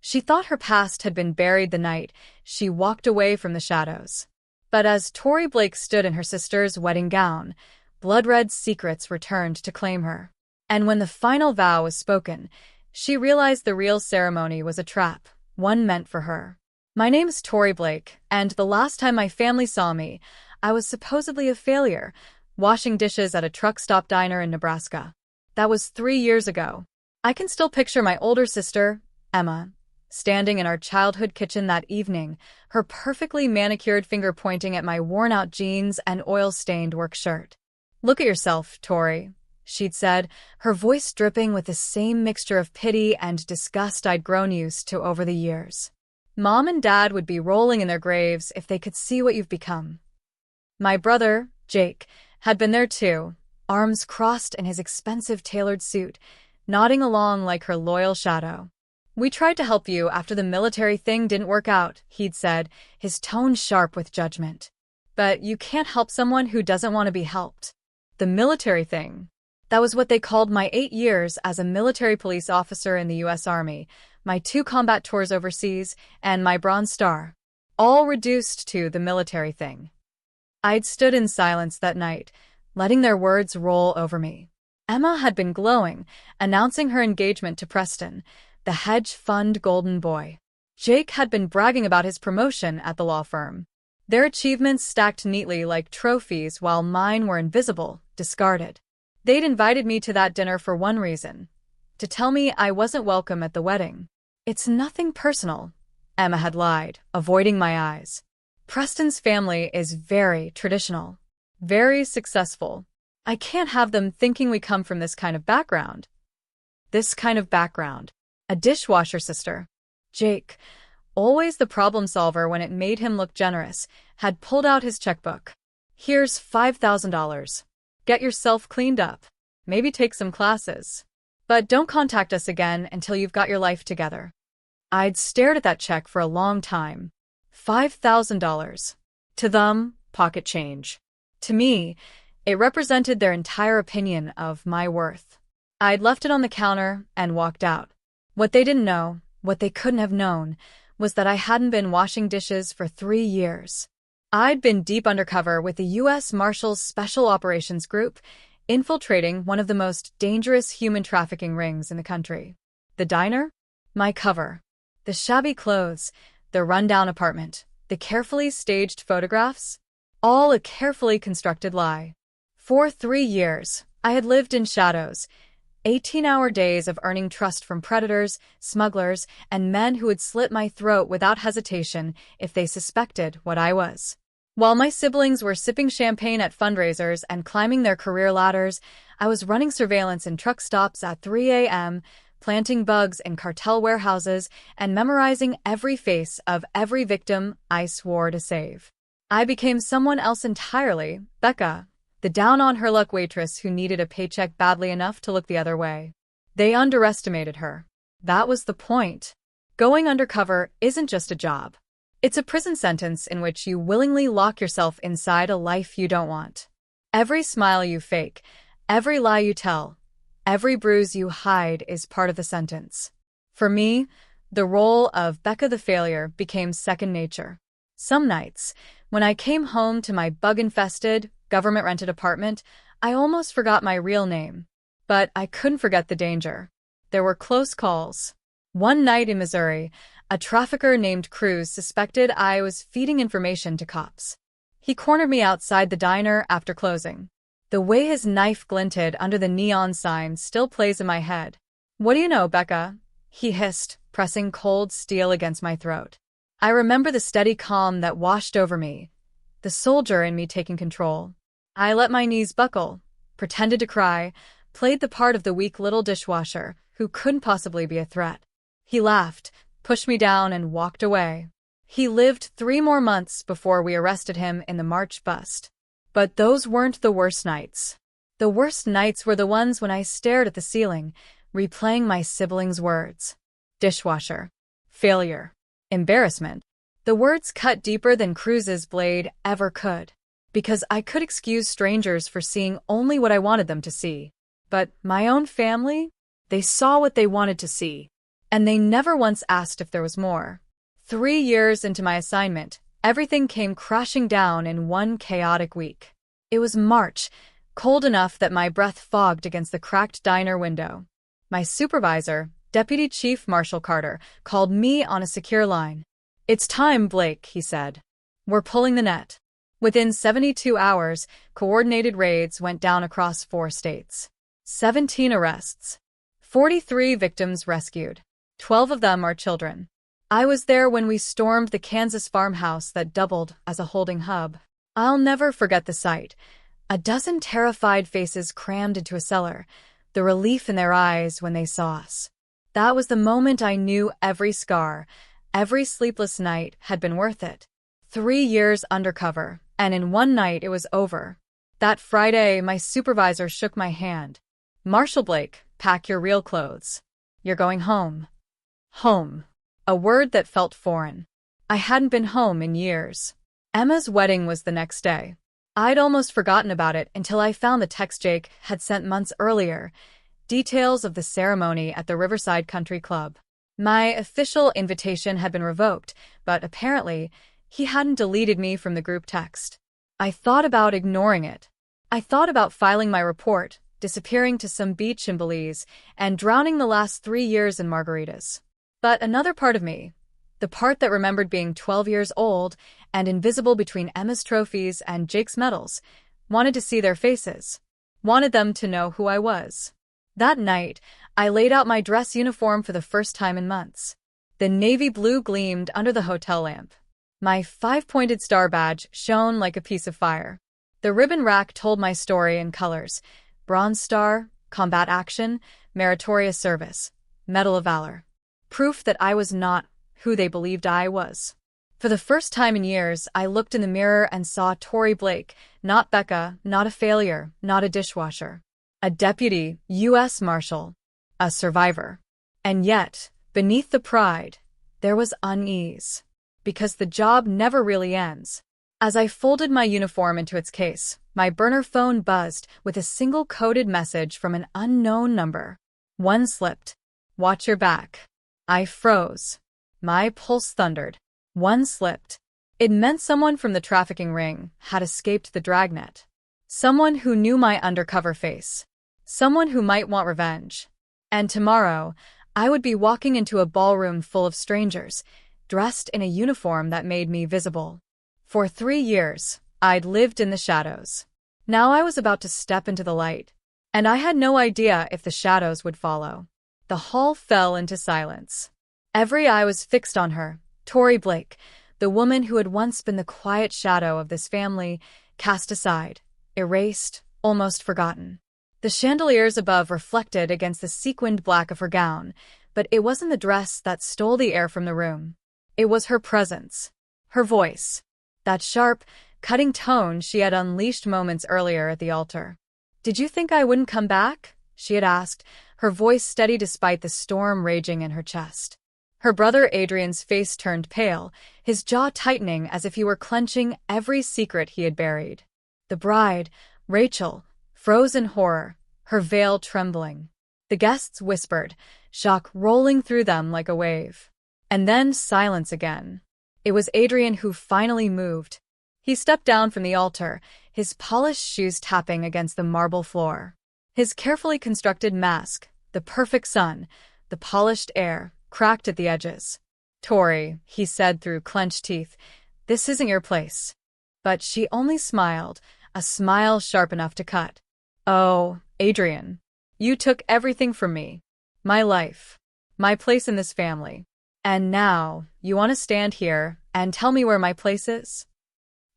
She thought her past had been buried the night she walked away from the shadows. But as Tori Blake stood in her sister's wedding gown, blood-red secrets returned to claim her. And when the final vow was spoken, she realized the real ceremony was a trap, one meant for her. My name's Tori Blake, and the last time my family saw me, I was supposedly a failure, washing dishes at a truck stop diner in Nebraska. That was 3 years ago. I can still picture my older sister, Emma, standing in our childhood kitchen that evening, her perfectly manicured finger pointing at my worn-out jeans and oil-stained work shirt. "Look at yourself, Tori," she'd said, her voice dripping with the same mixture of pity and disgust I'd grown used to over the years. "Mom and Dad would be rolling in their graves if they could see what you've become." My brother, Jake, had been there too, arms crossed in his expensive tailored suit, nodding along like her loyal shadow. "We tried to help you after the military thing didn't work out," he'd said, his tone sharp with judgment. "But you can't help someone who doesn't want to be helped." The military thing. That was what they called my 8 years as a military police officer in the US Army, my 2 combat tours overseas, and my Bronze Star. All reduced to the military thing. I'd stood in silence that night, letting their words roll over me. Emma had been glowing, announcing her engagement to Preston, the hedge fund golden boy. Jake had been bragging about his promotion at the law firm. Their achievements stacked neatly like trophies while mine were invisible, discarded. They'd invited me to that dinner for one reason: to tell me I wasn't welcome at the wedding. "It's nothing personal," Emma had lied, avoiding my eyes. "Preston's family is very traditional, very successful. I can't have them thinking we come from this kind of background." This kind of background. A dishwasher sister. Jake, always the problem solver when it made him look generous, had pulled out his checkbook. "Here's $5,000. Get yourself cleaned up. Maybe take some classes. But don't contact us again until you've got your life together." I'd stared at that check for a long time. $5,000. To them, pocket change. To me, it represented their entire opinion of my worth. I'd left it on the counter and walked out. What they didn't know, what they couldn't have known, was that I hadn't been washing dishes for 3 years. I'd been deep undercover with the US Marshal's Special Operations Group, infiltrating one of the most dangerous human trafficking rings in the country. The diner? My cover. The shabby clothes, the rundown apartment, the carefully staged photographs? All a carefully constructed lie. For 3 years, I had lived in shadows, 18-hour days of earning trust from predators, smugglers, and men who would slit my throat without hesitation if they suspected what I was. While my siblings were sipping champagne at fundraisers and climbing their career ladders, I was running surveillance in truck stops at 3 a.m., planting bugs in cartel warehouses, and memorizing every face of every victim I swore to save. I became someone else entirely, Becca, the down-on-her-luck waitress who needed a paycheck badly enough to look the other way. They underestimated her. That was the point. Going undercover isn't just a job. It's a prison sentence in which you willingly lock yourself inside a life you don't want. Every smile you fake, every lie you tell, every bruise you hide is part of the sentence. For me, the role of Becca the failure became second nature. Some nights, when I came home to my bug-infested, government-rented apartment, I almost forgot my real name. But I couldn't forget the danger. There were close calls. One night in Missouri, a trafficker named Cruz suspected I was feeding information to cops. He cornered me outside the diner after closing. The way his knife glinted under the neon sign still plays in my head. "What do you know, Becca?" he hissed, pressing cold steel against my throat. I remember the steady calm that washed over me, the soldier in me taking control. I let my knees buckle, pretended to cry, played the part of the weak little dishwasher who couldn't possibly be a threat. He laughed, pushed me down, and walked away. He lived 3 more months before we arrested him in the March bust. But those weren't the worst nights. The worst nights were the ones when I stared at the ceiling, replaying my siblings' words. Dishwasher. Failure. Embarrassment. The words cut deeper than Cruz's blade ever could. Because I could excuse strangers for seeing only what I wanted them to see. But my own family? They saw what they wanted to see. And they never once asked if there was more. 3 years into my assignment, everything came crashing down in one chaotic week. It was March, cold enough that my breath fogged against the cracked diner window. My supervisor, Deputy Chief Marshal Carter, called me on a secure line. "It's time, Blake," he said. "We're pulling the net." Within 72 hours, coordinated raids went down across 4 states. 17 arrests. 43 victims rescued. 12 of them are children. I was there when we stormed the Kansas farmhouse that doubled as a holding hub. I'll never forget the sight. A dozen terrified faces crammed into a cellar, the relief in their eyes when they saw us. That was the moment I knew every scar, every sleepless night had been worth it. 3 years undercover, and in one night it was over. That Friday, my supervisor shook my hand. "Marshal Blake, pack your real clothes. You're going home." Home. A word that felt foreign. I hadn't been home in years. Emma's wedding was the next day. I'd almost forgotten about it until I found the text Jake had sent months earlier, details of the ceremony at the Riverside Country Club. My official invitation had been revoked, but apparently, he hadn't deleted me from the group text. I thought about ignoring it. I thought about filing my report, disappearing to some beach in Belize, and drowning the last 3 years in margaritas. But another part of me, the part that remembered being 12 years old and invisible between Emma's trophies and Jake's medals, wanted to see their faces, wanted them to know who I was. That night, I laid out my dress uniform for the first time in months. The navy blue gleamed under the hotel lamp. My 5-pointed star badge shone like a piece of fire. The ribbon rack told my story in colors: Bronze Star, Combat Action, Meritorious Service, Medal of Valor. Proof that I was not who they believed I was. For the first time in years, I looked in the mirror and saw Tori Blake, not Becca, not a failure, not a dishwasher. A deputy, US Marshal. A survivor. And yet, beneath the pride, there was unease. Because the job never really ends. As I folded my uniform into its case, my burner phone buzzed with a single coded message from an unknown number. One slipped. "Watch your back." I froze. My pulse thundered. One slipped. It meant someone from the trafficking ring had escaped the dragnet. Someone who knew my undercover face. Someone who might want revenge. And tomorrow, I would be walking into a ballroom full of strangers, dressed in a uniform that made me visible. For 3 years, I'd lived in the shadows. Now I was about to step into the light, and I had no idea if the shadows would follow. The hall fell into silence. Every eye was fixed on her, Tori Blake, the woman who had once been the quiet shadow of this family, cast aside, erased, almost forgotten. The chandeliers above reflected against the sequined black of her gown, but it wasn't the dress that stole the air from the room. It was her presence, her voice, that sharp, cutting tone she had unleashed moments earlier at the altar. "Did you think I wouldn't come back?" she had asked, her voice steady despite the storm raging in her chest. Her brother Adrian's face turned pale, his jaw tightening as if he were clenching every secret he had buried. The bride, Rachel, froze in horror, her veil trembling. The guests whispered, shock rolling through them like a wave. And then silence again. It was Adrian who finally moved. He stepped down from the altar, his polished shoes tapping against the marble floor. His carefully constructed mask, the perfect sun, the polished air, cracked at the edges. "Tori," he said through clenched teeth, "this isn't your place." But she only smiled, a smile sharp enough to cut. "Oh, Adrian, you took everything from me. My life, my place in this family. And now, you want to stand here and tell me where my place is?"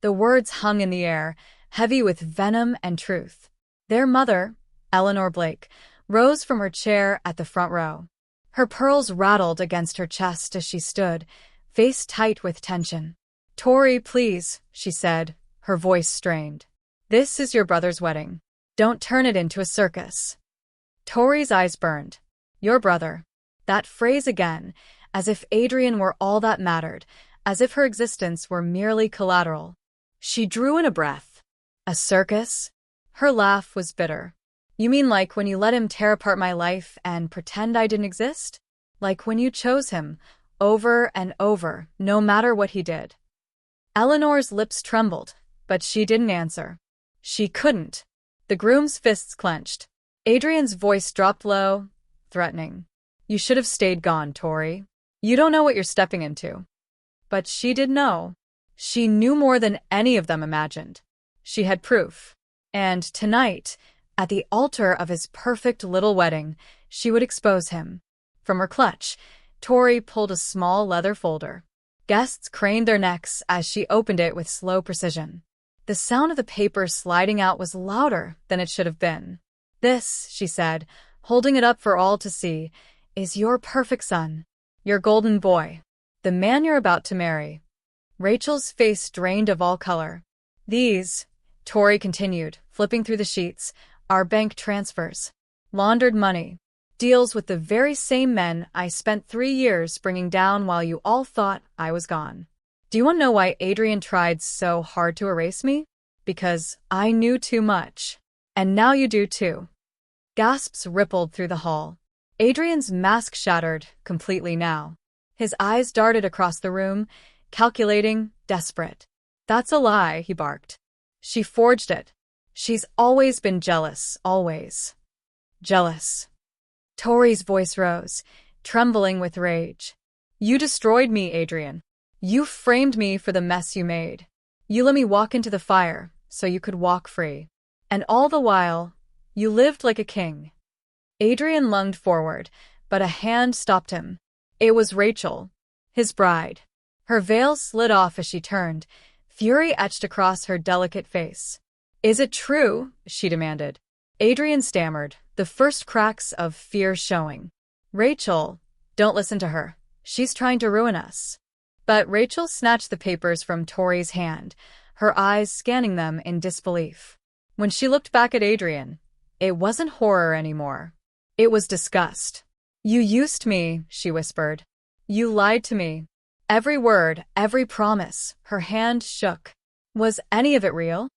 The words hung in the air, heavy with venom and truth. Their mother, Eleanor Blake, rose from her chair at the front row. Her pearls rattled against her chest as she stood, face tight with tension. "Tori, please," she said, her voice strained. "This is your brother's wedding. Don't turn it into a circus." Tori's eyes burned. "Your brother." That phrase again, as if Adrian were all that mattered, as if her existence were merely collateral. She drew in a breath. "A circus?" Her laugh was bitter. "You mean like when you let him tear apart my life and pretend I didn't exist?" Like when you chose him, over and over, no matter what he did. Eleanor's lips trembled, but she didn't answer. She couldn't. The groom's fists clenched. Adrian's voice dropped low, threatening. You should have stayed gone, Tori. You don't know what you're stepping into. But she did know. She knew more than any of them imagined. She had proof. And tonight, at the altar of his perfect little wedding, she would expose him. From her clutch, Tori pulled a small leather folder. Guests craned their necks as she opened it with slow precision. The sound of the paper sliding out was louder than it should have been. This, she said, holding it up for all to see, is your perfect son, your golden boy, the man you're about to marry. Rachel's face drained of all color. These, Tori continued, flipping through the sheets, are bank transfers. Laundered money. Deals with the very same men I spent 3 years bringing down while you all thought I was gone. Do you want to know why Adrian tried so hard to erase me? Because I knew too much. And now you do too. Gasps rippled through the hall. Adrian's mask shattered completely now. His eyes darted across the room, calculating, desperate. That's a lie, he barked. She forged it. She's always been jealous, always. Jealous. Tori's voice rose, trembling with rage. You destroyed me, Adrian. You framed me for the mess you made. You let me walk into the fire so you could walk free. And all the while, you lived like a king. Adrian lunged forward, but a hand stopped him. It was Rachel, his bride. Her veil slid off as she turned, fury etched across her delicate face. Is it true? She demanded. Adrian stammered, the first cracks of fear showing. Rachel, don't listen to her. She's trying to ruin us. But Rachel snatched the papers from Tori's hand, her eyes scanning them in disbelief. When she looked back at Adrian, it wasn't horror anymore. It was disgust. You used me, she whispered. You lied to me. Every word, every promise, her hand shook. Was any of it real?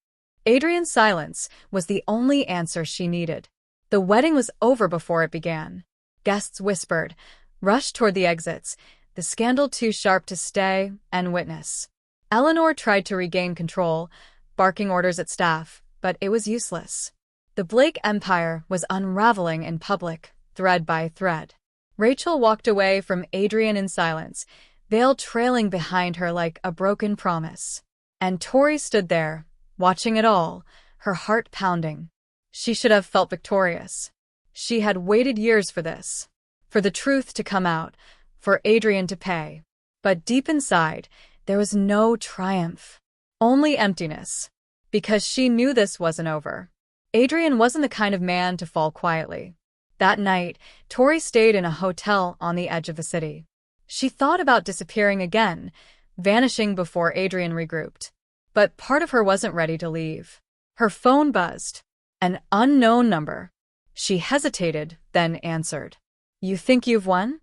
Adrian's silence was the only answer she needed. The wedding was over before it began. Guests whispered, rushed toward the exits, the scandal too sharp to stay and witness. Eleanor tried to regain control, barking orders at staff, but it was useless. The Blake empire was unraveling in public, thread by thread. Rachel walked away from Adrian in silence, veil trailing behind her like a broken promise. And Tori stood there, watching it all, her heart pounding. She should have felt victorious. She had waited years for this, for the truth to come out, for Adrian to pay. But deep inside, there was no triumph, only emptiness, because she knew this wasn't over. Adrian wasn't the kind of man to fall quietly. That night, Tori stayed in a hotel on the edge of the city. She thought about disappearing again, vanishing before Adrian regrouped. But part of her wasn't ready to leave. Her phone buzzed. An unknown number. She hesitated, then answered. You think you've won?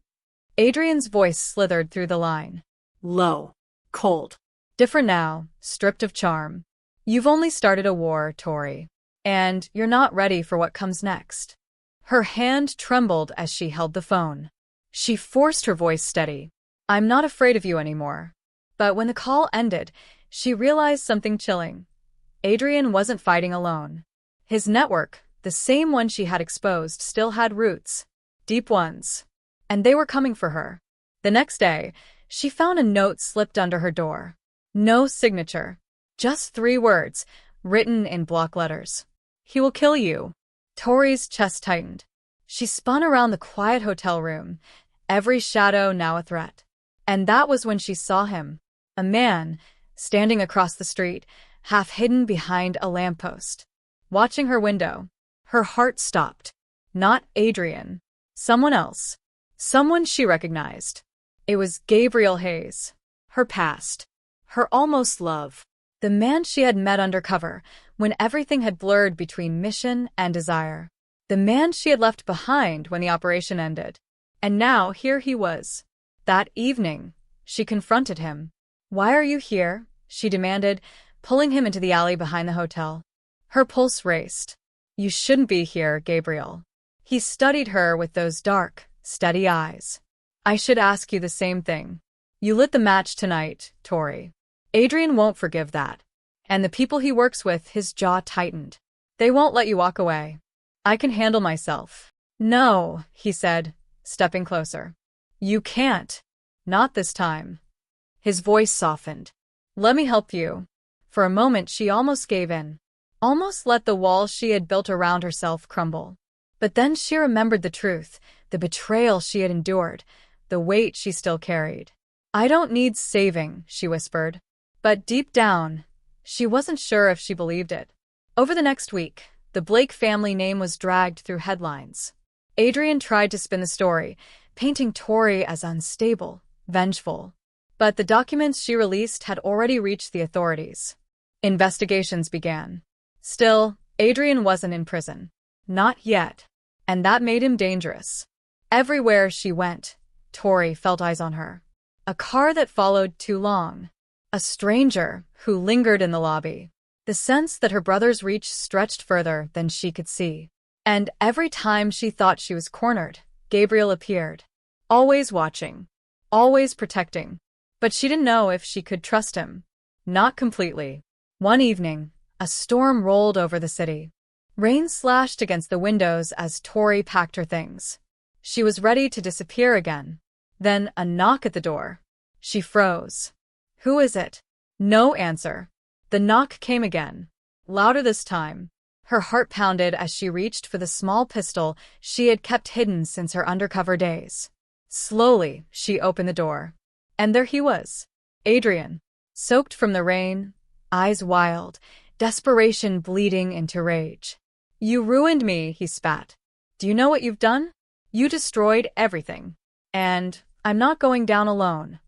Adrian's voice slithered through the line. Low. Cold. Different now, stripped of charm. You've only started a war, Tori. And you're not ready for what comes next. Her hand trembled as she held the phone. She forced her voice steady. I'm not afraid of you anymore. But when the call ended, she realized something chilling. Adrian wasn't fighting alone. His network, the same one she had exposed, still had roots. Deep ones. And they were coming for her. The next day, she found a note slipped under her door. No signature. Just 3 words, written in block letters. He will kill you. Tori's chest tightened. She spun around the quiet hotel room, every shadow now a threat. And that was when she saw him. A man, standing across the street, half hidden behind a lamppost. Watching her window, her heart stopped. Not Adrian. Someone else. Someone she recognized. It was Gabriel Hayes. Her past. Her almost love. The man she had met undercover, when everything had blurred between mission and desire. The man she had left behind when the operation ended. And now here he was. That evening, she confronted him. Why are you here? She demanded, pulling him into the alley behind the hotel. Her pulse raced. You shouldn't be here, Gabriel. He studied her with those dark, steady eyes. I should ask you the same thing. You lit the match tonight, Tori. Adrian won't forgive that. And the people he works with, his jaw tightened. They won't let you walk away. I can handle myself. No, he said, stepping closer. You can't. Not this time. His voice softened. Let me help you. For a moment she almost gave in. Almost let the walls she had built around herself crumble. But then she remembered the truth, the betrayal she had endured, the weight she still carried. I don't need saving, she whispered. But deep down, she wasn't sure if she believed it. Over the next week, the Blake family name was dragged through headlines. Adrian tried to spin the story, painting Tori as unstable, vengeful. But the documents she released had already reached the authorities. Investigations began. Still, Adrian wasn't in prison. Not yet. And that made him dangerous. Everywhere she went, Tori felt eyes on her. A car that followed too long. A stranger who lingered in the lobby. The sense that her brother's reach stretched further than she could see. And every time she thought she was cornered, Gabriel appeared. Always watching. Always protecting. But she didn't know if she could trust him. Not completely. One evening, a storm rolled over the city. Rain slashed against the windows as Tori packed her things. She was ready to disappear again. Then a knock at the door. She froze. Who is it? No answer. The knock came again. Louder this time. Her heart pounded as she reached for the small pistol she had kept hidden since her undercover days. Slowly, she opened the door. And there he was. Adrian. Soaked from the rain, eyes wild, desperation bleeding into rage. You ruined me, he spat. Do you know what you've done? You destroyed everything. And I'm not going down alone.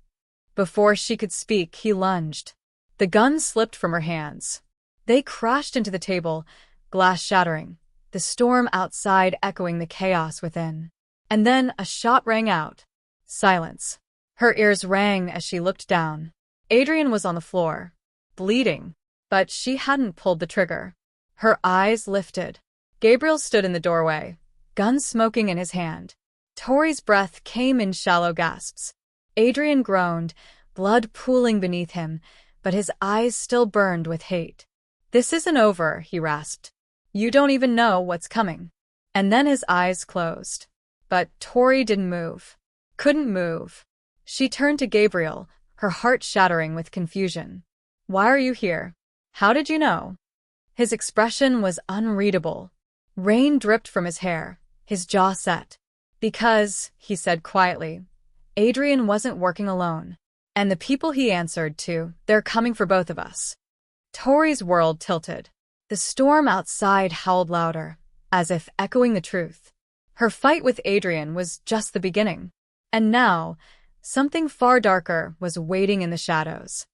Before she could speak, he lunged. The gun slipped from her hands. They crashed into the table, glass shattering, the storm outside echoing the chaos within. And then a shot rang out. Silence. Her ears rang as she looked down. Adrian was on the floor, bleeding, but she hadn't pulled the trigger. Her eyes lifted. Gabriel stood in the doorway, gun smoking in his hand. Tori's breath came in shallow gasps. Adrian groaned, blood pooling beneath him, but his eyes still burned with hate. This isn't over, he rasped. You don't even know what's coming. And then his eyes closed. But Tori didn't move. Couldn't move. She turned to Gabriel, her heart shattering with confusion. Why are you here? How did you know? His expression was unreadable. Rain dripped from his hair, his jaw set. Because, he said quietly, Adrian wasn't working alone. And the people he answered to, they're coming for both of us. Tori's world tilted. The storm outside howled louder, as if echoing the truth. Her fight with Adrian was just the beginning. And now, something far darker was waiting in the shadows.